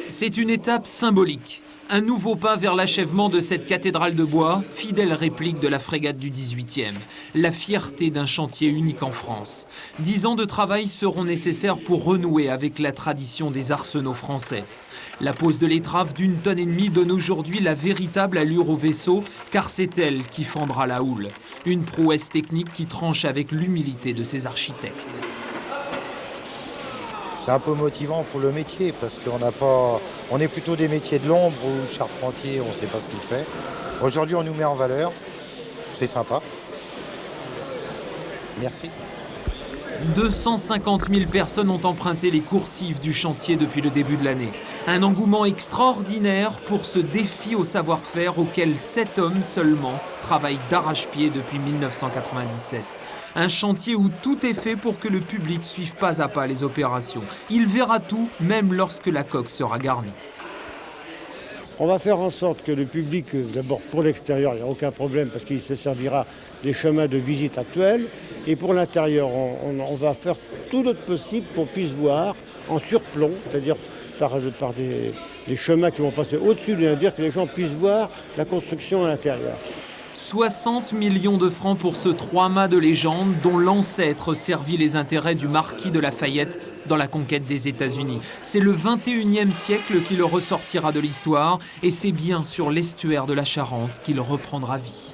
C'est une étape symbolique. Un nouveau pas vers l'achèvement de cette cathédrale de bois, fidèle réplique de la frégate du 18e. La fierté d'un chantier unique en France. 10 ans de travail seront nécessaires pour renouer avec la tradition des arsenaux français. La pose de l'étrave d'1,5 tonne donne aujourd'hui la véritable allure au vaisseau, car c'est elle qui fendra la houle. Une prouesse technique qui tranche avec l'humilité de ses architectes. C'est un peu motivant pour le métier parce on est plutôt des métiers de l'ombre où le charpentier, on ne sait pas ce qu'il fait. Aujourd'hui, on nous met en valeur. C'est sympa. Merci. 250 000 personnes ont emprunté les coursives du chantier depuis le début de l'année. Un engouement extraordinaire pour ce défi au savoir-faire auquel 7 hommes seulement travaillent d'arrache-pied depuis 1997. Un chantier où tout est fait pour que le public suive pas à pas les opérations. Il verra tout, même lorsque la coque sera garnie. On va faire en sorte que le public, d'abord pour l'extérieur, il n'y a aucun problème parce qu'il se servira des chemins de visite actuels. Et pour l'intérieur, on va faire tout notre possible pour qu'on puisse voir en surplomb, c'est-à-dire par des chemins qui vont passer au-dessus du navire, que les gens puissent voir la construction à l'intérieur. 60 millions de francs pour ce 3-mâts de légende dont l'ancêtre servit les intérêts du marquis de Lafayette dans la conquête des États-Unis. C'est le 21e siècle qui le ressortira de l'histoire et c'est bien sur l'estuaire de la Charente qu'il reprendra vie.